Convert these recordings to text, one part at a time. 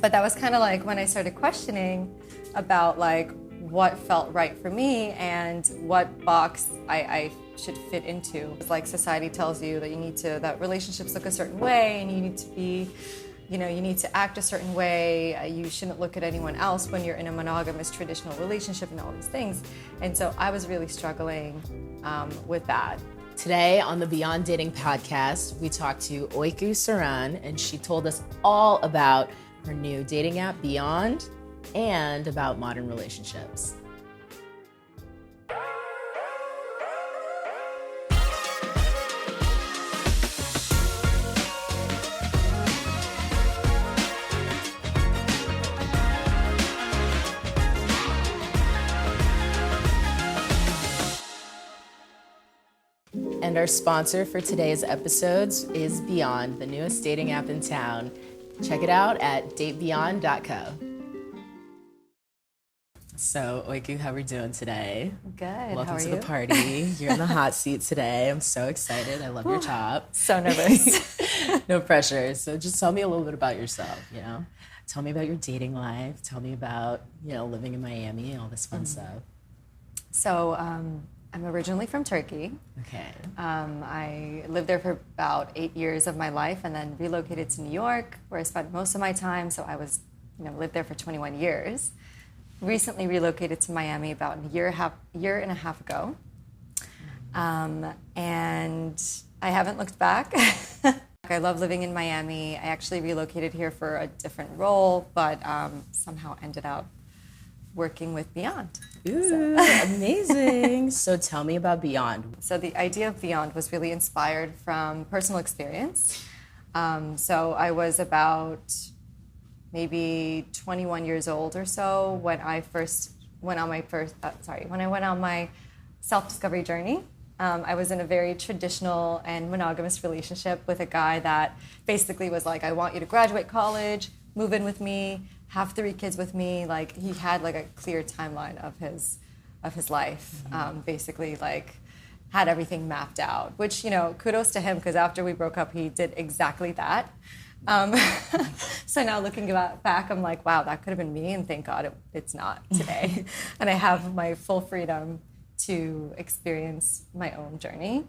But that was kind of like when I started questioning about like what felt right for me and what box I should fit into. It's like society tells you that that relationships look a certain way and you need to be, you need to act a certain way. You shouldn't look at anyone else when you're in a monogamous traditional relationship and all these things. And so I was really struggling with that. Today on the Beyond Dating podcast, we talked to Oyku Saran, and she told us all about her new dating app, Beyond, and about modern relationships. And our sponsor for today's episodes is Beyond, the newest dating app in town. Check it out at datebeyond.co. So, Oyku, how are we doing today? Good. Welcome to the party. You're in the hot seat today. I'm so excited. I love your top. So nervous. No pressure. So just tell me a little bit about yourself, Tell me about your dating life. Tell me about, living in Miami and all this fun stuff. So, I'm originally from Turkey. Okay. I lived there for about 8 years of my life and then relocated to New York, where I spent most of my time. So I was, lived there for 21 years. Recently relocated to Miami about a year and a half ago. And I haven't looked back. I love living in Miami. I actually relocated here for a different role, but somehow ended up working with Beyond. Ooh, amazing. So tell me about Beyond. So the idea of Beyond was really inspired from personal experience. So I was about maybe 21 years old or so when I went on my self-discovery journey. I was in a very traditional and monogamous relationship with a guy that basically was like, I want you to graduate college, move in with me, have 3 kids with me. Like he had like a clear timeline of his life. Basically like had everything mapped out, which, kudos to him, because after we broke up, he did exactly that. So now looking back, I'm like, wow, that could have been me, and thank God it's not today. And I have my full freedom to experience my own journey.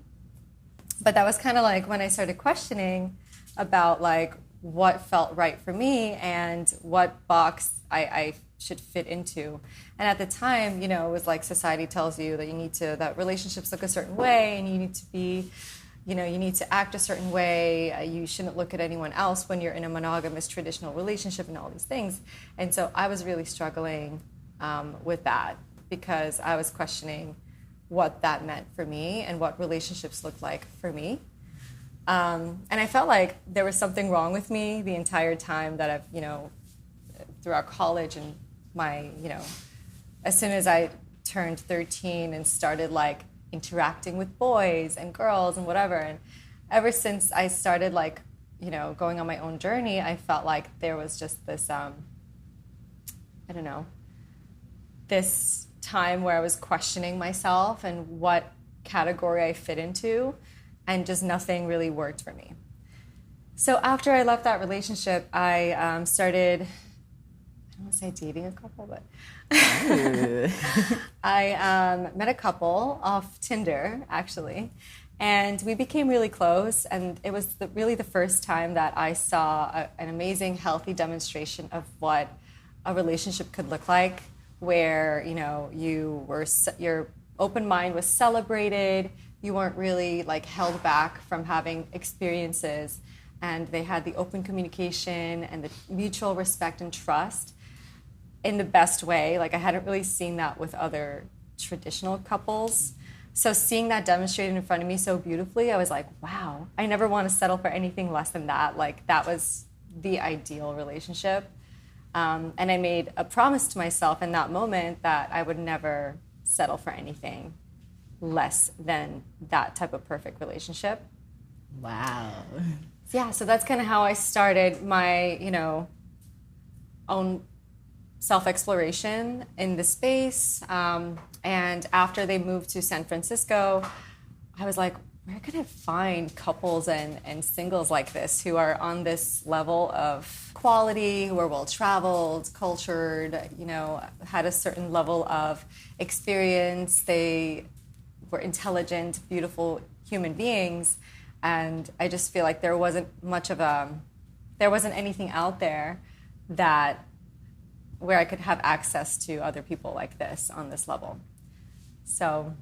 But that was kind of like when I started questioning about like what felt right for me and what box I should fit into. And at the time, it was like society tells you that relationships look a certain way and you need to be, you need to act a certain way. You shouldn't look at anyone else when you're in a monogamous traditional relationship and all these things. And so I was really struggling with that because I was questioning what that meant for me and what relationships looked like for me. And I felt like there was something wrong with me the entire time that I've, throughout college and my, as soon as I turned 13 and started like interacting with boys and girls and whatever. And ever since I started like, going on my own journey, I felt like there was just this, this time where I was questioning myself and what category I fit into, and just nothing really worked for me. So after I left that relationship, I started, I don't want to say dating a couple, but I met a couple off Tinder, actually, and we became really close, and it was really the first time that I saw an amazing, healthy demonstration of what a relationship could look like, where, your open mind was celebrated, you weren't really like held back from having experiences, and they had the open communication and the mutual respect and trust in the best way. Like I hadn't really seen that with other traditional couples. So seeing that demonstrated in front of me so beautifully, I was like, wow, I never want to settle for anything less than that. Like that was the ideal relationship. And I made a promise to myself in that moment that I would never settle for anything less than that type of perfect relationship. Wow. Yeah, so that's kind of how I started my, own self-exploration in the space. And after they moved to San Francisco, I was like, where can I find couples and singles like this who are on this level of quality, who are well-traveled, cultured, had a certain level of experience. They were intelligent, beautiful human beings. And I just feel like there wasn't anything out there where I could have access to other people like this on this level. So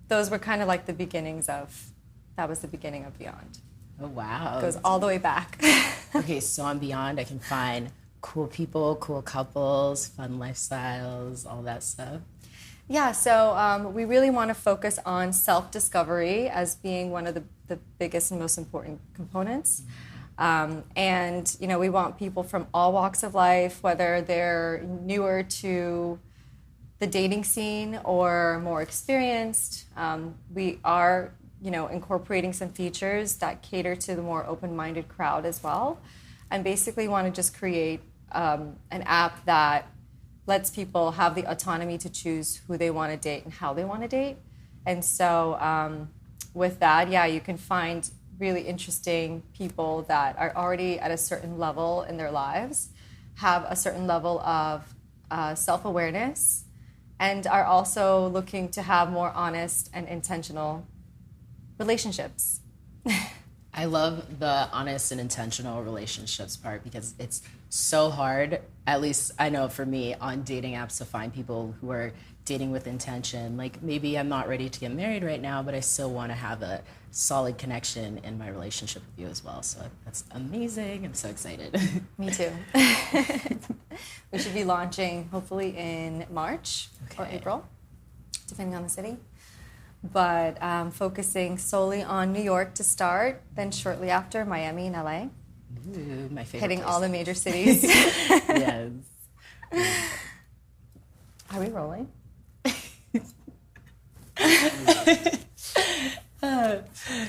those were kind of like that was the beginning of Beyond. Oh, wow. It goes all the way back. Okay, so on Beyond, I can find cool people, cool couples, fun lifestyles, all that stuff. Yeah, so we really want to focus on self-discovery as being one of the biggest and most important components. And, we want people from all walks of life, whether they're newer to the dating scene or more experienced. We are, incorporating some features that cater to the more open-minded crowd as well. And basically want to just create an app that lets people have the autonomy to choose who they want to date and how they want to date. And so with that, you can find really interesting people that are already at a certain level in their lives, have a certain level of self-awareness, and are also looking to have more honest and intentional relationships. I love the honest and intentional relationships part because it's so hard, at least I know for me, on dating apps to find people who are dating with intention. Like maybe I'm not ready to get married right now, but I still want to have a solid connection in my relationship with you as well. So that's amazing. I'm so excited. Me too. We should be launching hopefully in March or April, depending on the city. But focusing solely on New York to start, then shortly after Miami and LA. Ooh, my favorite hitting place. all the major cities. Yes. Are we rolling?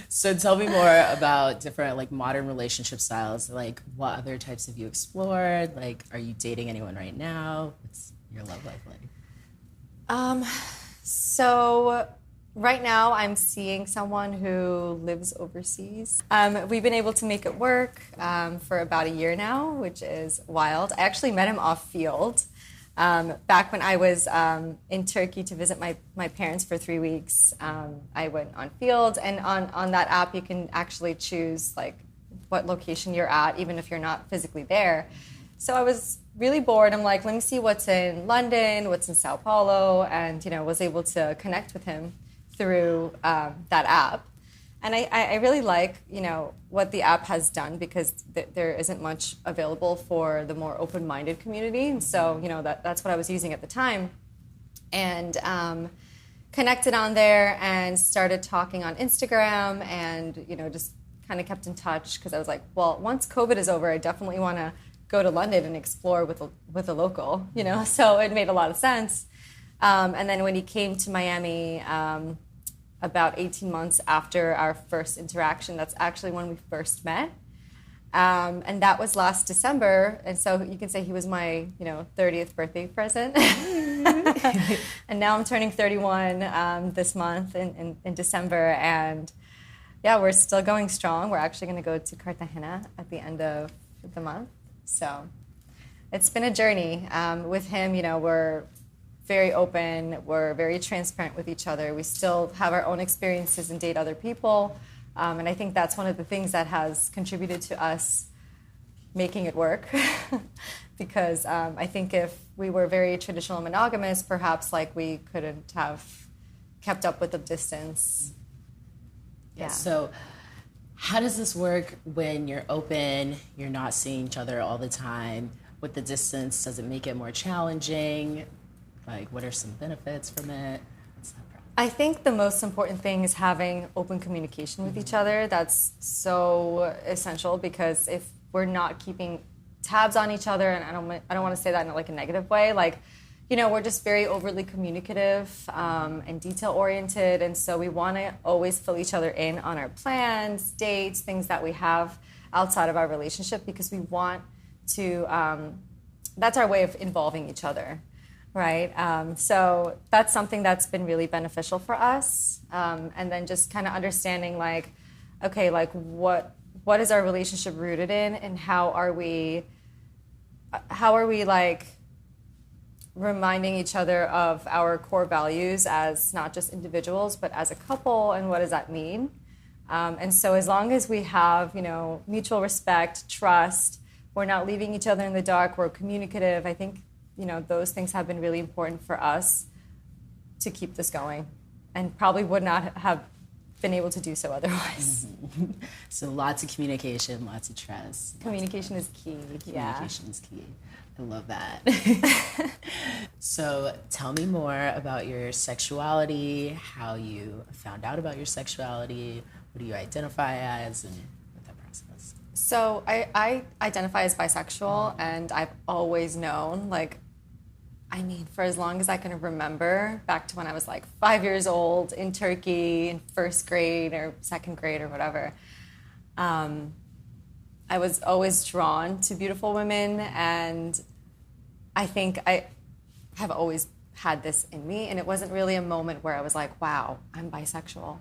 So tell me more about different like modern relationship styles. Like what other types have you explored? Like are you dating anyone right now? What's your love life like? So right now I'm seeing someone who lives overseas. We've been able to make it work for about a year now, which is wild. I actually met him off field. Back when I was in Turkey to visit my parents for 3 weeks, I went on field, and on that app you can actually choose like what location you're at, even if you're not physically there. So I was really bored. I'm like, let me see what's in London, what's in Sao Paulo, and was able to connect with him through that app. And I really like, what the app has done because there isn't much available for the more open-minded community. And so, that's what I was using at the time. And connected on there and started talking on Instagram and, just kind of kept in touch because I was like, well, once COVID is over, I definitely want to go to London and explore with a local, So it made a lot of sense. And then when he came to Miami, about 18 months after our first interaction. That's actually when we first met. And that was last December. And so you can say he was my, 30th birthday present. And now I'm turning 31 this month in December. And yeah, we're still going strong. We're actually going to go to Cartagena at the end of the month. So it's been a journey. With him, we're very open, we're very transparent with each other. We still have our own experiences and date other people. And I think that's one of the things that has contributed to us making it work. Because I think if we were very traditional and monogamous, perhaps like we couldn't have kept up with the distance. Yeah. So how does this work when you're open, you're not seeing each other all the time? With the distance, does it make it more challenging? Like, what are some benefits from it? I think the most important thing is having open communication with each other. That's so essential because if we're not keeping tabs on each other, and I don't want to say that in like a negative way, like, we're just very overly communicative and detail-oriented, and so we want to always fill each other in on our plans, dates, things that we have outside of our relationship because we want to, that's our way of involving each other. right? So that's something that's been really beneficial for us. And then just kind of understanding like, okay, like what is our relationship rooted in, and how are we like reminding each other of our core values as not just individuals, but as a couple, and what does that mean? And so as long as we have, mutual respect, trust, we're not leaving each other in the dark, we're communicative, I think, those things have been really important for us to keep this going, and probably would not have been able to do so otherwise. Mm-hmm. So lots of communication, lots of trust. Communication is key. Communication is key. I love that. So tell me more about your sexuality, how you found out about your sexuality, what do you identify as, and what that process. So I identify as bisexual, and I've always known, for as long as I can remember, back to when I was like 5 years old in Turkey in first grade or second grade or whatever. I was always drawn to beautiful women, and I think I have always had this in me, and it wasn't really a moment where I was like, wow, I'm bisexual.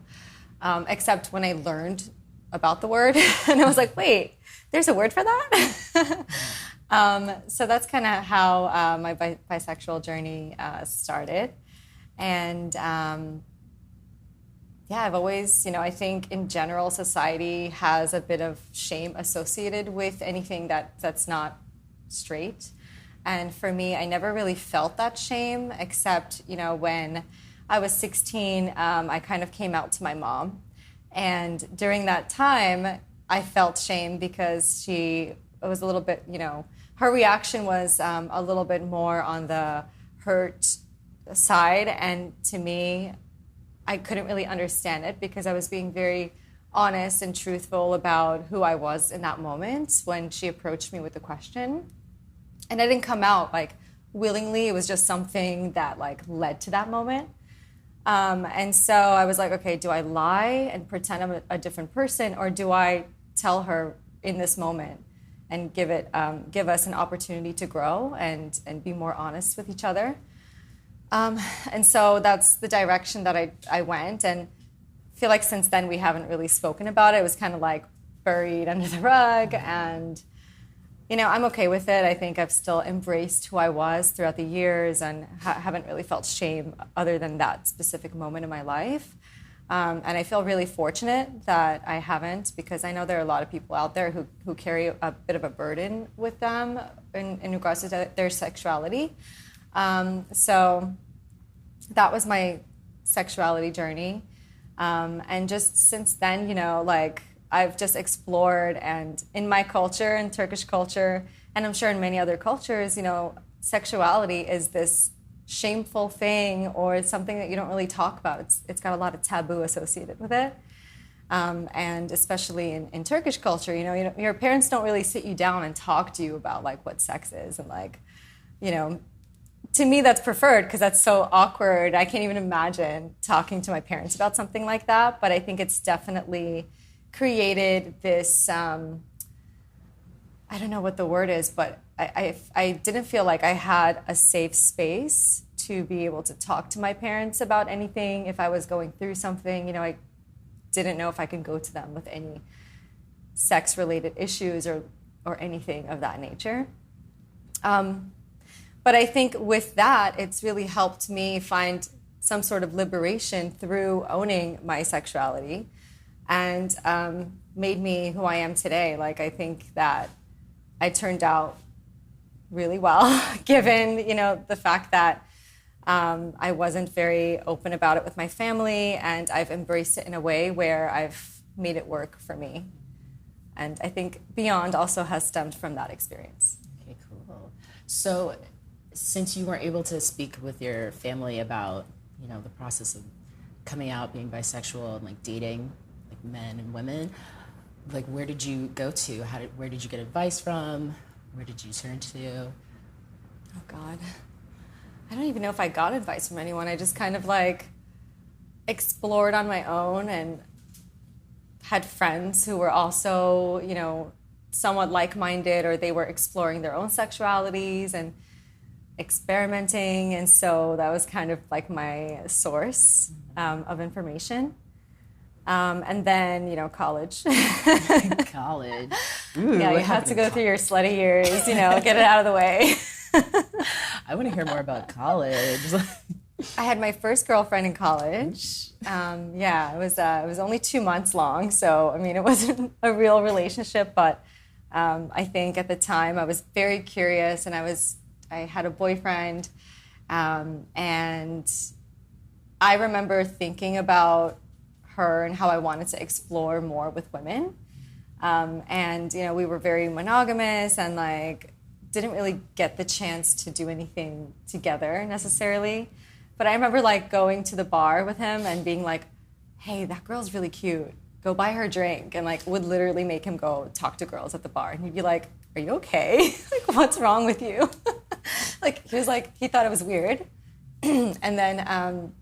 Except when I learned about the word, and I was like, wait, there's a word for that? So that's kind of how my bisexual journey started. And I've always, I think in general society has a bit of shame associated with anything that's not straight. And for me, I never really felt that shame, except, when I was 16, I kind of came out to my mom. And during that time, I felt shame because it was a little bit, her reaction was a little bit more on the hurt side. And to me, I couldn't really understand it because I was being very honest and truthful about who I was in that moment when she approached me with the question. And I didn't come out willingly. It was just something that led to that moment. And so I was like, okay, do I lie and pretend I'm a different person, or do I tell her in this moment and give us an opportunity to grow and be more honest with each other? And so that's the direction that I went, and I feel like since then we haven't really spoken about it. It was kind of buried under the rug, and I'm okay with it. I think I've still embraced who I was throughout the years, and haven't really felt shame other than that specific moment in my life. And I feel really fortunate that I haven't, because I know there are a lot of people out there who carry a bit of a burden with them in regards to their sexuality. So that was my sexuality journey. And just since then, I've just explored, and in my culture, in Turkish culture, and I'm sure in many other cultures, sexuality is this shameful thing, or it's something that you don't really talk about. It's got a lot of taboo associated with it. And especially in Turkish culture, your parents don't really sit you down and talk to you about what sex is, and to me that's preferred because that's so awkward. I can't even imagine talking to my parents about something like that, but I think it's definitely created this, I don't know what the word is, but I didn't feel like I had a safe space to be able to talk to my parents about anything. If I was going through something, I didn't know if I could go to them with any sex-related issues or anything of that nature. But I think with that, it's really helped me find some sort of liberation through owning my sexuality, and made me who I am today. I think that I turned out really well, given, the fact that I wasn't very open about it with my family, and I've embraced it in a way where I've made it work for me. And I think Beyond also has stemmed from that experience. Okay, cool. So since you weren't able to speak with your family about, the process of coming out, being bisexual, and dating men and women, where did you go to? Where did you get advice from? Where did you turn to? Oh God, I don't even know if I got advice from anyone. I just kind of explored on my own, and had friends who were also, somewhat like-minded, or they were exploring their own sexualities, and experimenting, and so that was kind of like my source of information. And then, college. College. Ooh, Yeah, you have to go through your slutty years, get it out of the way. I want to hear more about college. I had my first girlfriend in college. Yeah, it was only 2 months long, so I mean, it wasn't a real relationship, but I think at the time I was very curious, and I had a boyfriend, and I remember thinking about her and how I wanted to explore more with women. And we were very monogamous, and like didn't really get the chance to do anything together necessarily. But I remember like going to the bar with him and being like, hey, that girl's really cute. Go buy her a drink. And like would literally make him go talk to girls at the bar. And he'd be like, are you okay? Like, what's wrong with you? Like, he was like, he thought it was weird. And then,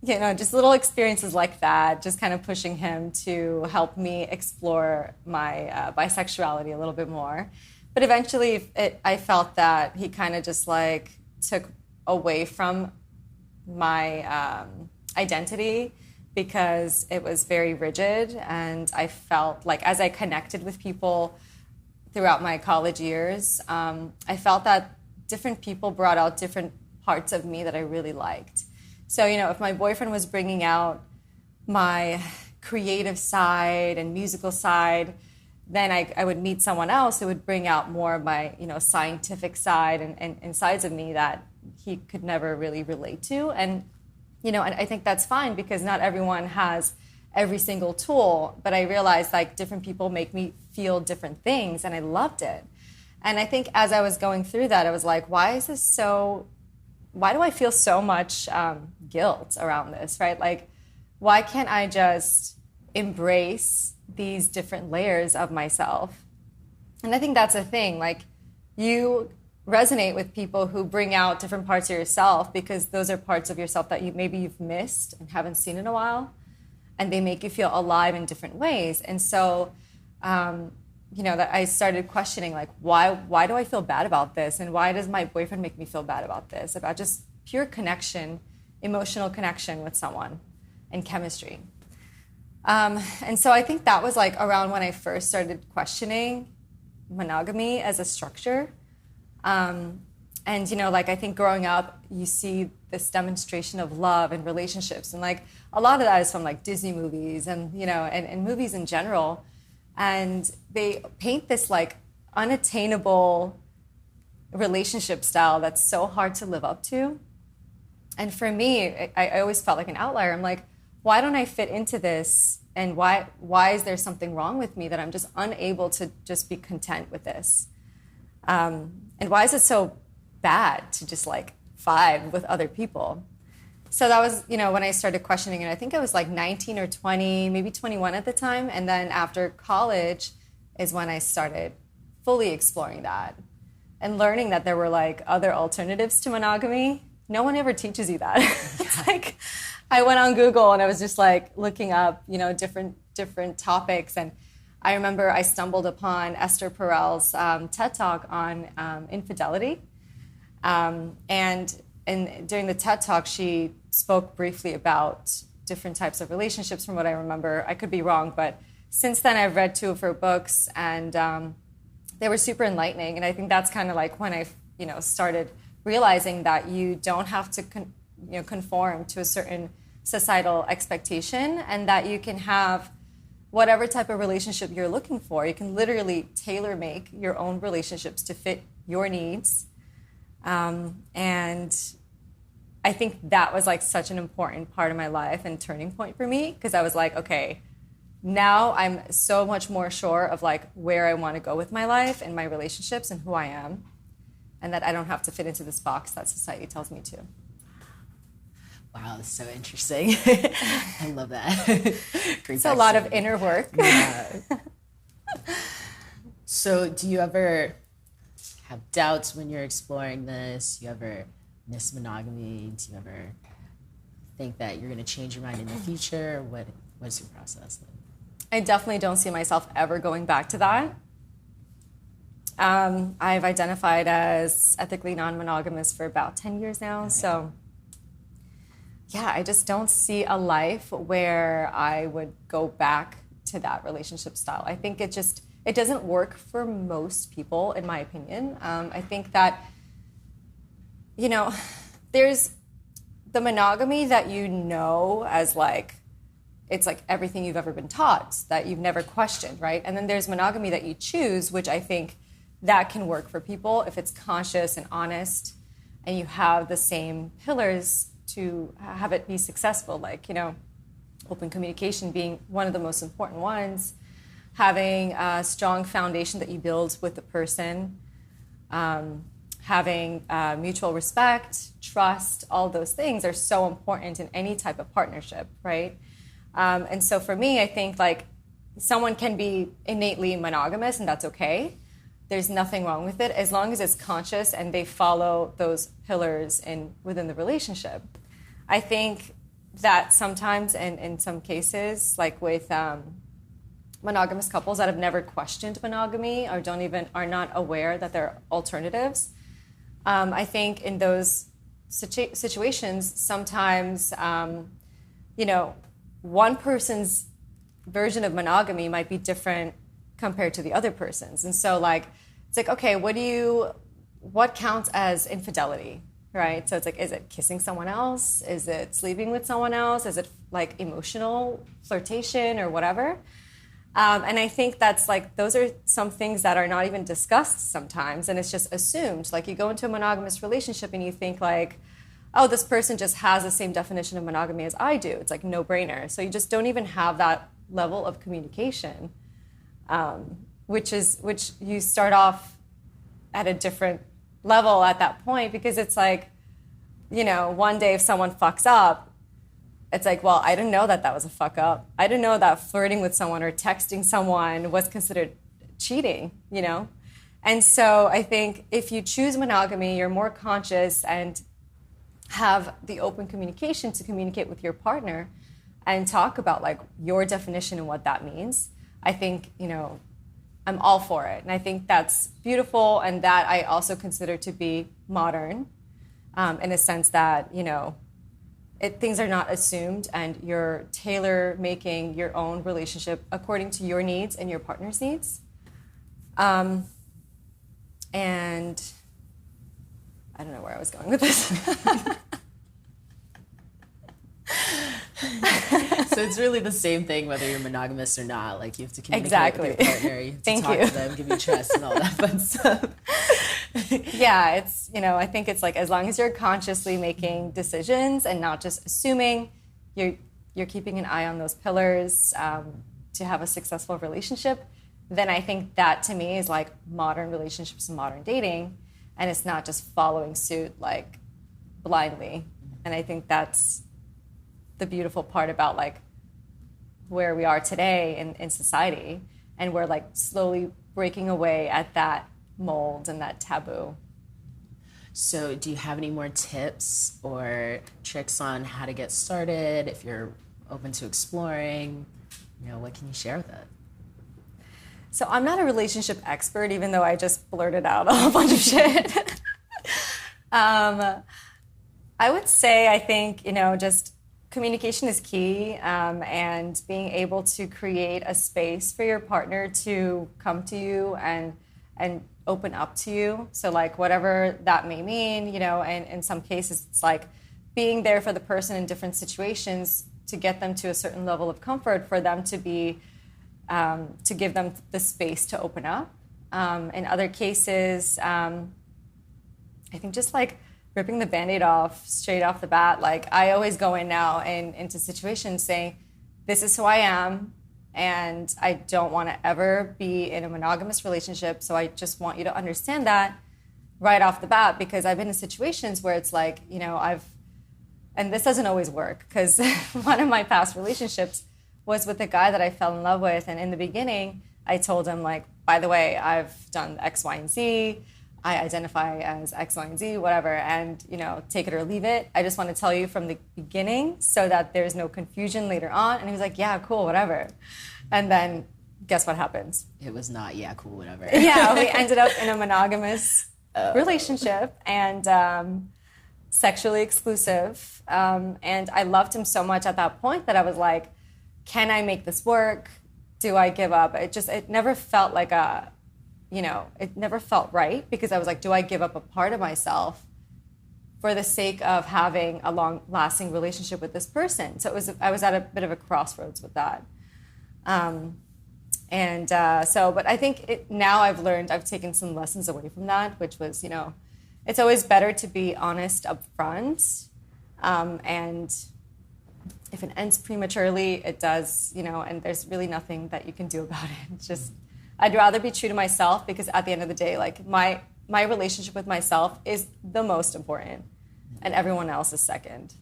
just little experiences like that, just kind of pushing him to help me explore my bisexuality a little bit more. But eventually I felt that he kind of just like took away from my identity because it was very rigid. And I felt like as I connected with people throughout my college years, I felt that different people brought out different parts of me that I really liked. So, if my boyfriend was bringing out my creative side and musical side, then I would meet someone else who would bring out more of my, scientific side and sides of me that he could never really relate to. And, and I think that's fine because not everyone has every single tool, but I realized like different people make me feel different things, and I loved it. And I think as I was going through that, I was like, why do I feel so much guilt around this, right? Like, why can't I just embrace these different layers of myself? And I think that's a thing. Like, you resonate with people who bring out different parts of yourself because those are parts of yourself that maybe you've missed and haven't seen in a while, and they make you feel alive in different ways. And so, that I started questioning, like, why do I feel bad about this? And why does my boyfriend make me feel bad about this? About just pure connection, emotional connection with someone and chemistry. And so I think that was like around when I first started questioning monogamy as a structure. And, like, I think growing up, you see this demonstration of love and relationships. And like a lot of that is from like Disney movies and, and movies in general. And they paint this like unattainable relationship style that's so hard to live up to. And for me, I always felt like an outlier. I'm like, why don't I fit into this? And why is there something wrong with me that I'm just unable to just be content with this? And why is it so bad to just like vibe with other people? So that was, when I started questioning it. I think I was like 19 or 20, maybe 21 at the time. And then after college is when I started fully exploring that and learning that there were like other alternatives to monogamy. No one ever teaches you that. It's like I went on Google and I was just like looking up, different topics. And I remember I stumbled upon Esther Perel's TED Talk on infidelity. And during the TED Talk, she spoke briefly about different types of relationships from what I remember. I could be wrong, but since then I've read 2 of her books, and they were super enlightening. And I think that's kind of like when I, started realizing that you don't have to conform to a certain societal expectation, and that you can have whatever type of relationship you're looking for. You can literally tailor make your own relationships to fit your needs. And I think that was like such an important part of my life and turning point for me, because I was like, okay, now I'm so much more sure of like where I want to go with my life and my relationships and who I am, and that I don't have to fit into this box that society tells me to. Wow, that's so interesting. I love that. It's a lot of inner work. Yeah. So do you ever have doubts when you're exploring this? Do you ever miss monogamy? Do you ever think that you're going to change your mind in the future? What's your process like? I definitely don't see myself ever going back to that. I've identified as ethically non-monogamous for about 10 years now. Okay. So yeah, I just don't see a life where I would go back to that relationship style. I think it doesn't work for most people, in my opinion. I think that, there's the monogamy that as like, it's like everything you've ever been taught that you've never questioned, right? And then there's monogamy that you choose, which I think that can work for people if it's conscious and honest and you have the same pillars to have it be successful, like, open communication being one of the most important ones, having a strong foundation that you build with the person, having mutual respect, trust, all those things are so important in any type of partnership, right? And so for me, I think like someone can be innately monogamous and that's okay. There's nothing wrong with it as long as it's conscious and they follow those pillars within the relationship. I think that sometimes in some cases, like with monogamous couples that have never questioned monogamy or are not aware that there are alternatives, I think in those situations, sometimes, one person's version of monogamy might be different compared to the other person's. And so like, it's like, okay, what counts as infidelity, right? So it's like, is it kissing someone else? Is it sleeping with someone else? Is it like emotional flirtation or whatever? And I think that's like, those are some things that are not even discussed sometimes. And it's just assumed. Like you go into a monogamous relationship and you think like, oh, this person just has the same definition of monogamy as I do. It's like no brainer. So you just don't even have that level of communication, which you start off at a different level at that point, because it's like, one day if someone fucks up, it's like, well, I didn't know that was a fuck up. I didn't know that flirting with someone or texting someone was considered cheating, And so I think if you choose monogamy, you're more conscious and have the open communication to communicate with your partner and talk about like your definition and what that means. I think, I'm all for it. And I think that's beautiful. And that I also consider to be modern in a sense that, things are not assumed and you're tailor-making your own relationship according to your needs and your partner's needs. And I don't know where I was going with this. So it's really the same thing whether you're monogamous or not. Like you have to communicate exactly. with your partner. You have to talk to them, give you trust and all that fun stuff. Yeah, it's, I think it's like as long as you're consciously making decisions and not just assuming, you're keeping an eye on those pillars to have a successful relationship, then I think that to me is like modern relationships and modern dating. And it's not just following suit like blindly. And I think that's the beautiful part about like where we are today in society. And we're like slowly breaking away at that mold and that taboo. So do you have any more tips or tricks on how to get started if you're open to exploring? What can you share with it? So I'm not a relationship expert, even though I just blurted out a whole bunch of shit. I would say, I think, just communication is key, and being able to create a space for your partner to come to you and open up to you. So like whatever that may mean, and in some cases it's like being there for the person in different situations to get them to a certain level of comfort for them to be to give them the space to open up. In other cases, I think just like ripping the Band-Aid off straight off the bat. Like I always go in now into situations saying, this is who I am, and I don't want to ever be in a monogamous relationship. So I just want you to understand that right off the bat, because I've been in situations where it's like, and this doesn't always work, because one of my past relationships was with a guy that I fell in love with. And in the beginning, I told him, like, by the way, I've done X, Y, and Z. I identify as X, Y, and Z, whatever, and, take it or leave it. I just want to tell you from the beginning so that there's no confusion later on. And he was like, yeah, cool, whatever. And then guess what happens? It was not, yeah, cool, whatever. Yeah, we ended up in a monogamous relationship and sexually exclusive. And I loved him so much at that point that I was like, can I make this work? Do I give up? It never felt like it never felt right, because I was like, do I give up a part of myself for the sake of having a long-lasting relationship with this person? So I was at a bit of a crossroads with that. But I think now I've taken some lessons away from that, which was, it's always better to be honest up front. And if it ends prematurely, it does, and there's really nothing that you can do about it. It's just, I'd rather be true to myself, because at the end of the day, like my relationship with myself is the most important, and everyone else is second.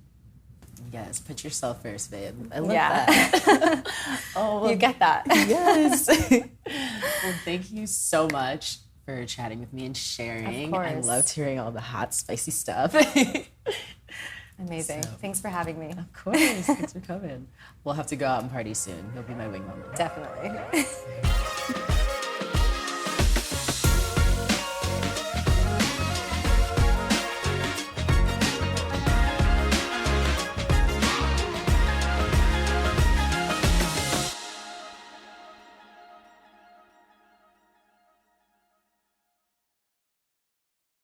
Yes, put yourself first, babe. I love Yeah. that. Oh, You get that. yes. Well, thank you so much for chatting with me and sharing. Of course. I loved hearing all the hot, spicy stuff. Amazing. So. Thanks for having me. Of course. Thanks for coming. We'll have to go out and party soon. You'll be my wing woman. Definitely.